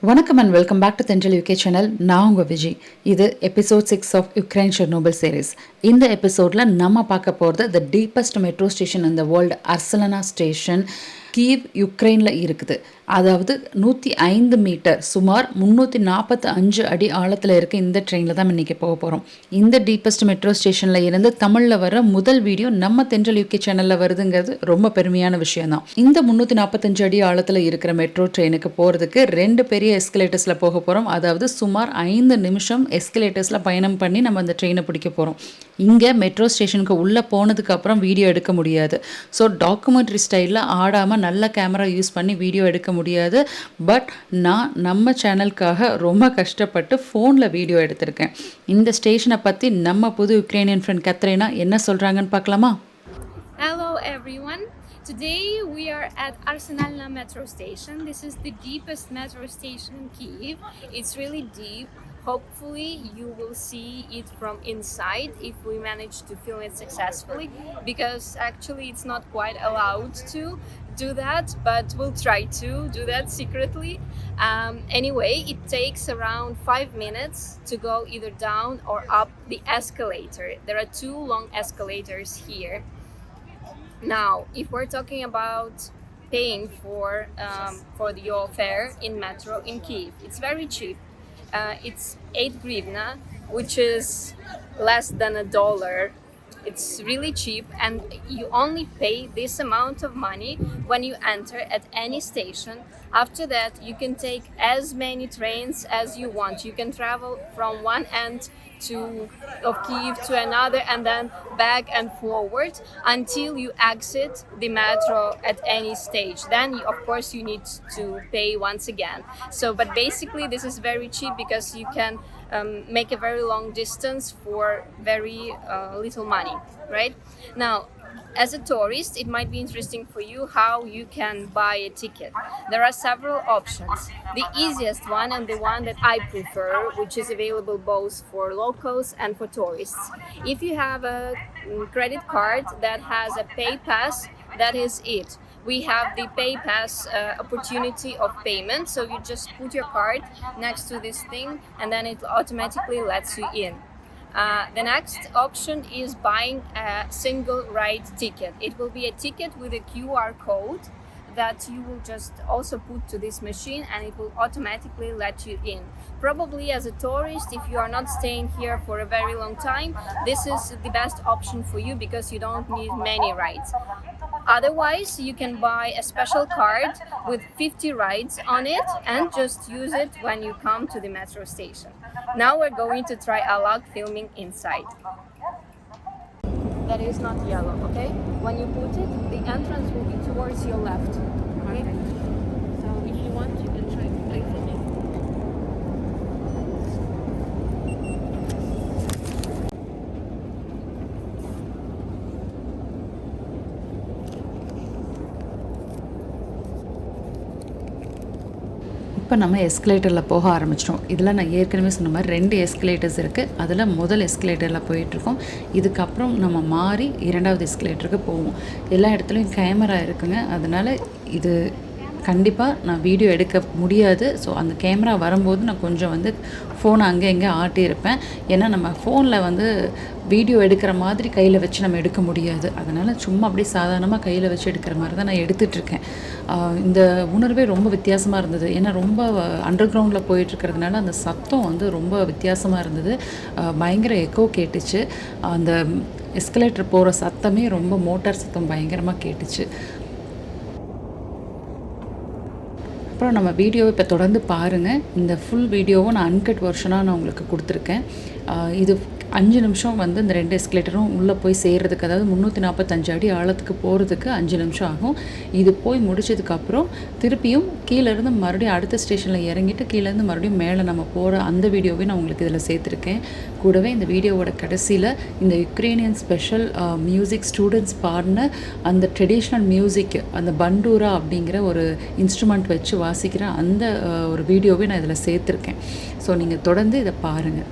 வணக்கம் and welcome back to Thendral UK channel. நான் உங்கள் விஜய். இது episode 6 of Ukraine Chernobyl series. இந்த எபிசோடில் நம்ம பார்க்க போகிறது the deepest metro station in the world, Arsenalna station, Kyiv யுக்ரைனில் இருக்குது. அதாவது 105 மீட்டர், சுமார் 345 அடி ஆழத்தில் இருக்க இந்த ட்ரெயினில் தான் இன்றைக்கி போக போகிறோம். இந்த டீப்பஸ்ட் மெட்ரோ ஸ்டேஷனில் இருந்து தமிழில் வர முதல் வீடியோ நம்ம தென்றல் யூகே சேனலில் வருதுங்கிறது ரொம்ப பெருமையான விஷயம் தான். இந்த 345 அடி ஆழத்தில் இருக்கிற மெட்ரோ ட்ரெயினுக்கு போகிறதுக்கு 2 பெரிய எஸ்கலேட்டர்ஸில் போக போகிறோம். அதாவது சுமார் 5 நிமிஷம் எஸ்கலேட்டர்ஸில் பயணம் பண்ணி நம்ம அந்த ட்ரெயினை பிடிக்க போகிறோம். இங்கே மெட்ரோ ஸ்டேஷனுக்கு உள்ளே போனதுக்கு அப்புறம் வீடியோ எடுக்க முடியாது. ஸோ டாக்குமெண்ட்ரி ஸ்டைலில் ஆடாமல் நல்ல கேமரா யூஸ் பண்ணி வீடியோ எடுக்க முடியாது. பட் நான் நம்ம சேனலுக்காக ரொம்ப கஷ்டப்பட்டு ஃபோனில் வீடியோ எடுத்திருக்கேன். இந்த ஸ்டேஷனை பற்றி நம்ம புது யுக்ரைனியன் ஃப்ரெண்ட் கத்ரீனா என்ன சொல்கிறாங்கன்னு பார்க்கலாமா? Hello everyone. Today we are at Arsenalna metro station. This is the deepest metro station in Kyiv. It's really deep. Hopefully you will see it from inside if we manage to film it successfully, because actually it's not quite allowed to do that, but we'll try to do that secretly. Anyway, it takes around 5 minutes to go either down or up the escalator. There are 2 long escalators here. Now, if we're talking about paying for your fare in metro in Kyiv, it's very cheap. It's 8 hryvnia, which is less than $1. It's really cheap, and you only pay this amount of money when you enter at any station. After that, you can take as many trains as you want. You can travel from one end of Kyiv to another and then back and forward until you exit the metro at any stage. Then of course you need to pay once again. But basically this is very cheap because you can make a very long distance for very little money, right? Now, as a tourist, it might be interesting for you how you can buy a ticket. There are several options. The easiest one, and the one that I prefer, which is available both for locals and for tourists. If you have a credit card that has a pay pass, that is it. We have the pay pass opportunity of payment, so you just put your card next to this thing and then it automatically lets you in. The next option is buying a single ride ticket. It will be a ticket with a QR code that you will just also put to this machine and it will automatically let you in. Probably as a tourist, if you are not staying here for a very long time, this is the best option for you because you don't need many rides. Otherwise, you can buy a special card with 50 rides on it and just use it when you come to the metro station. Now we're going to try our luck filming inside. That is not yellow, okay? When you put it, the entrance will be towards your left, okay? So if you want, you can try filming. இப்போ நம்ம எஸ்கலேட்டரில் போக ஆரம்பிச்சிட்டோம். இதில் நான் ஏற்கனவே சொன்ன மாதிரி 2 escalators இருக்குது. அதில் முதல் எஸ்கலேட்டரில் போயிட்டுருக்கோம். இதுக்கப்புறம் நம்ம மாறி 2வது எஸ்கலேட்டருக்கு போவோம். எல்லா இடத்துலையும் கேமரா இருக்குங்க. அதனால் இது கண்டிப்பாக நான் வீடியோ எடுக்க முடியாது. ஸோ அந்த கேமரா வரும்போது நான் கொஞ்சம் ஃபோனை அங்கே இங்கே ஆட்டியிருப்பேன். ஏன்னா நம்ம ஃபோனில் வீடியோ எடுக்கிற மாதிரி கையில் வச்சு நம்ம எடுக்க முடியாது. அதனால் சும்மா அப்படியே சாதாரணமாக கையில் வச்சு எடுக்கிற மாதிரி தான் நான் எடுத்துகிட்ருக்கேன். இந்த உணர்வே ரொம்ப வித்தியாசமாக இருந்தது. ஏன்னா ரொம்ப அண்டர் கிரவுண்டில் போயிட்டுருக்கிறதுனால அந்த சத்தம் ரொம்ப வித்தியாசமாக இருந்தது. பயங்கர எக்கோ கேட்டுச்சு. அந்த எஸ்கலேட்டர் போகிற சத்தமே ரொம்ப மோட்டார் சத்தம் பயங்கரமாக கேட்டுச்சு. அப்புறம் நம்ம வீடியோவை இப்போ தொடர்ந்து பாருங்கள். இந்த ஃபுல் வீடியோவும் நான் அன்கட் வெர்ஷனாக நான் உங்களுக்கு கொடுத்துருக்கேன். இது 5 நிமிஷம் இந்த 2 எஸ்கலேட்டரும் உள்ளே போய் சேர்கிறதுக்கு, அதாவது 345 அடி ஆழத்துக்கு போகிறதுக்கு 5 நிமிஷம் ஆகும். இது போய் முடிச்சதுக்கப்புறம் திருப்பியும் கீழேருந்து மறுபடியும் அடுத்த ஸ்டேஷனில் இறங்கிட்டு கீழேருந்து மறுபடியும் மேலே நம்ம போகிற அந்த வீடியோவே நான் உங்களுக்கு இதில் சேர்த்துருக்கேன். கூடவே இந்த வீடியோவோட கடைசியில் இந்த யுக்ரைனியன் ஸ்பெஷல் மியூசிக் ஸ்டூடெண்ட்ஸ் பாடின அந்த ட்ரெடிஷ்னல் மியூசிக், அந்த பண்டூரா அப்படிங்கிற ஒரு இன்ஸ்ட்ருமெண்ட் வச்சு வாசிக்கிற அந்த ஒரு வீடியோவே நான் இதில் சேர்த்துருக்கேன். ஸோ நீங்கள் தொடர்ந்து இதை பாருங்கள்.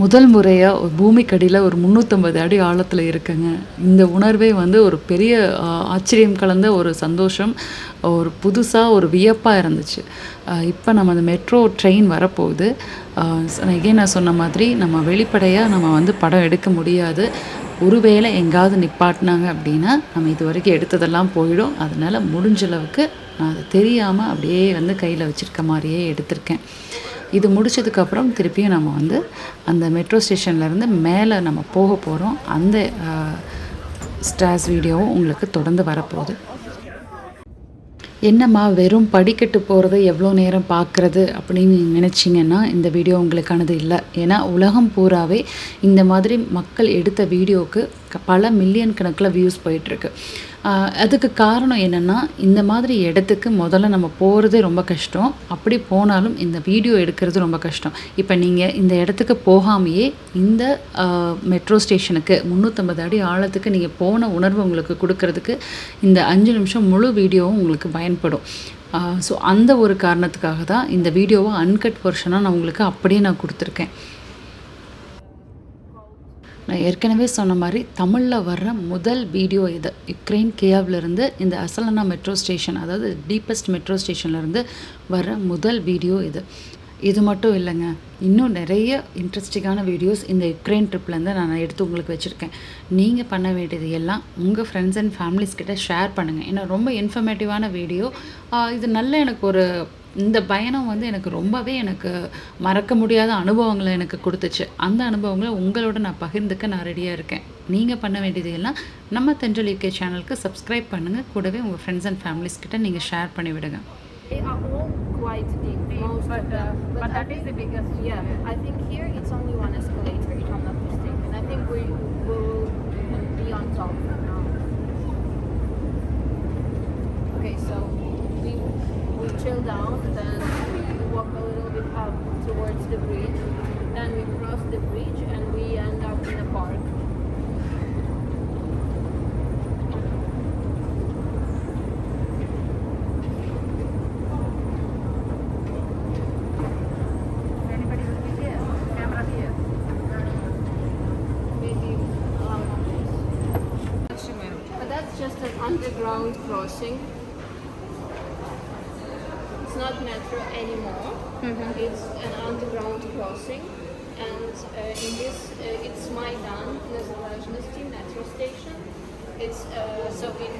முதல் முறையாக பூமிக்கடியில் ஒரு 350 அடி ஆழத்தில் இருக்குங்க. இந்த உணர்வே வந்து ஒரு பெரிய ஆச்சரியம் கலந்த ஒரு சந்தோஷம், ஒரு புதுசாக ஒரு வியப்பாக இருந்துச்சு. இப்போ நம்ம அந்த மெட்ரோ ட்ரெயின் வரப்போகுது. நான் சொன்ன மாதிரி நம்ம வெளிப்படையாக நம்ம வந்து படம் எடுக்க முடியாது. ஒருவேளை எங்காவது நிப்பாட்டினாங்க அப்படின்னா நம்ம இது வரைக்கும் எடுத்ததெல்லாம் போயிடும். அதனால் முடிஞ்ச அளவுக்கு நான் அது தெரியாமல் அப்படியே வந்து கையில் வச்சுருக்க மாதிரியே எடுத்திருக்கேன். இது முடிச்சதுக்கப்புறம் திருப்பியும் நம்ம வந்து அந்த மெட்ரோ ஸ்டேஷன்லேருந்து மேலே நம்ம போக போகிறோம். அந்த ஸ்டார்ஸ் வீடியோவும் உங்களுக்கு தொடர்ந்து வரப்போகுது. என்னம்மா வெறும் படிக்கட்டு போகிறது எவ்வளோ நேரம் பார்க்குறது அப்படின்னு நினச்சிங்கன்னா இந்த வீடியோ உங்களுக்கானது இல்லை. ஏன்னா உலகம் பூராவே இந்த மாதிரி மக்கள் எடுத்த வீடியோவுக்கு பல மில்லியன் கணக்கில் வியூஸ் போயிட்டுருக்கு. அதுக்கு காரணம் என்னென்னா, இந்த மாதிரி இடத்துக்கு முதல்ல நம்ம போகிறதே ரொம்ப கஷ்டம். அப்படி போனாலும் இந்த வீடியோ எடுக்கிறது ரொம்ப கஷ்டம். இப்போ நீங்கள் இந்த இடத்துக்கு போகாமையே இந்த மெட்ரோ ஸ்டேஷனுக்கு 350 அடி ஆழத்துக்கு நீங்கள் போன உணர்வு உங்களுக்கு கொடுக்கறதுக்கு இந்த 5 நிமிஷம் முழு வீடியோவும் உங்களுக்கு பயன்படும். ஸோ அந்த ஒரு காரணத்துக்காக தான் இந்த வீடியோவை அன்கட் வெர்ஷனாக நான் உங்களுக்கு அப்படியே நான் கொடுத்துருக்கேன். நான் ஏற்கனவே சொன்ன மாதிரி தமிழில் வர்ற முதல் வீடியோ இது. யுக்ரைன் கியவ்லேருந்து இந்த அசலனா மெட்ரோ ஸ்டேஷன், அதாவது டீப்பஸ்ட் மெட்ரோ ஸ்டேஷன்லேருந்து வர்ற முதல் வீடியோ இது. இது மட்டும் இல்லைங்க, இன்னும் நிறைய இன்ட்ரெஸ்டிங்கான வீடியோஸ் இந்த யுக்ரைன் ட்ரிப்லேருந்து நான் எடுத்து உங்களுக்கு வச்சுருக்கேன். நீங்கள் பண்ண வேண்டியது எல்லாம் உங்கள் ஃப்ரெண்ட்ஸ் அண்ட் ஃபேமிலிஸ் கிட்ட ஷேர் பண்ணுங்கள். ஏன்னா ரொம்ப இன்ஃபர்மேட்டிவான வீடியோ. இது நல்ல எனக்கு ஒரு இந்த பயணம் வந்து எனக்கு ரொம்பவே எனக்கு மறக்க முடியாத அனுபவங்களை எனக்கு கொடுத்துச்சு. அந்த அனுபவங்களை உங்களோட நான் பகிர்ந்துக்க நான் ரெடியாக இருக்கேன். நீங்கள் பண்ண வேண்டியது எல்லாம் நம்ம தென்றல் யூகே சேனலுக்கு சப்ஸ்கிரைப் பண்ணுங்கள். கூடவே உங்கள் ஃப்ரெண்ட்ஸ் அண்ட் ஃபேமிலிஸ் கிட்ட நீங்கள் ஷேர் பண்ணி விடுங்க. They are all quite deep, most of them. But that is the biggest. Yeah, I think here it's only one escalator, if I'm not mistaken. I think we will be on top now. Okay, so we chill down, then we walk a little bit up towards the bridge, then we cross the bridge and we end up in a park. Anybody will be here. Camera here. Maybe but that's just an underground crossing. It's not metro anymore. It's an underground crossing, and in this it's Maidan Nezalezhnosti metro station. It's so in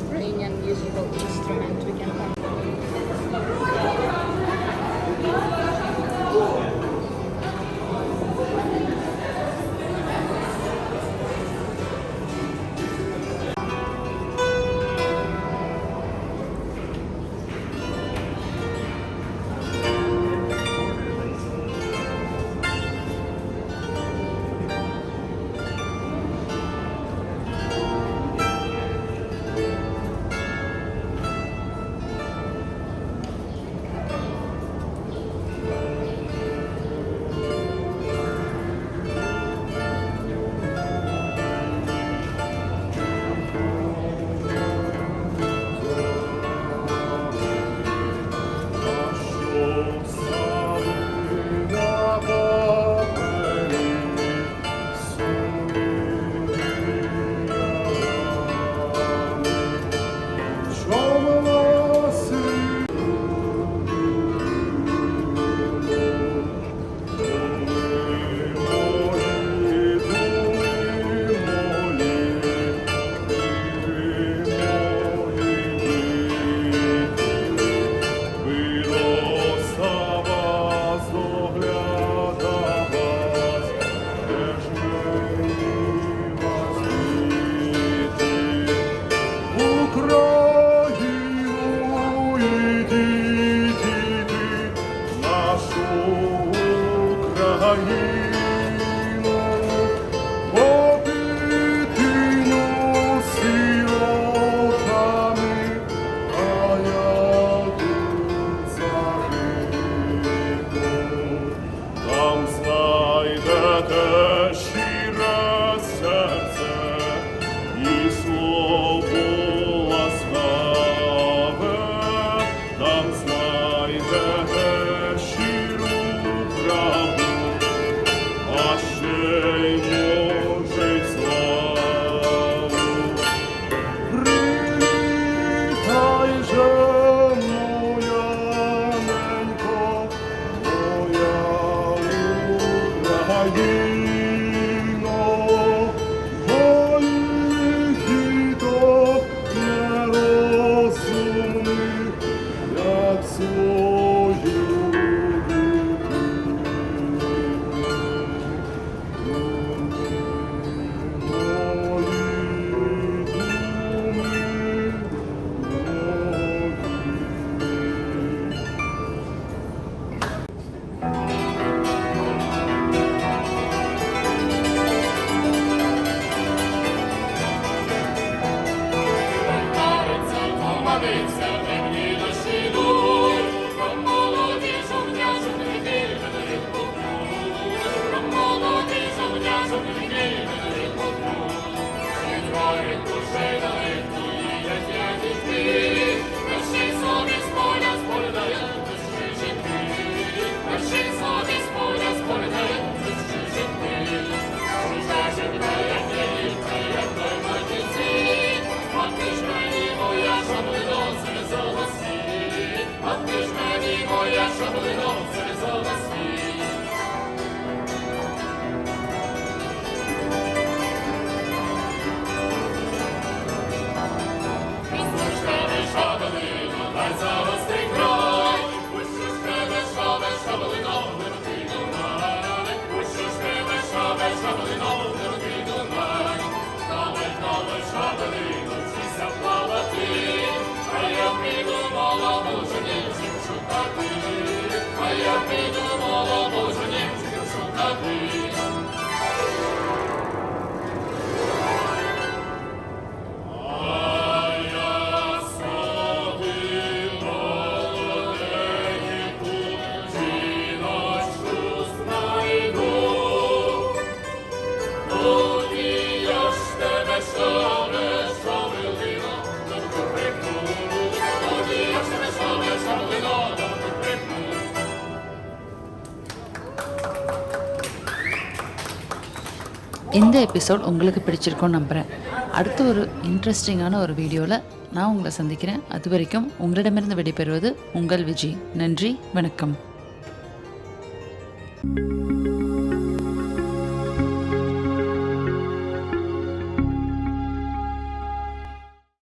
Ukrainian musical instrument we can play. இந்த episode உங்களுக்கு பிடிச்சிருக்கும்னு நம்புகிறேன். அடுத்த ஒரு இன்ட்ரெஸ்டிங்கான ஒரு வீடியோவில் நான் உங்களை சந்திக்கிறேன். அது வரைக்கும் உங்களிடமிருந்து விடைபெறுவது உங்கள் விஜி. நன்றி, வணக்கம்.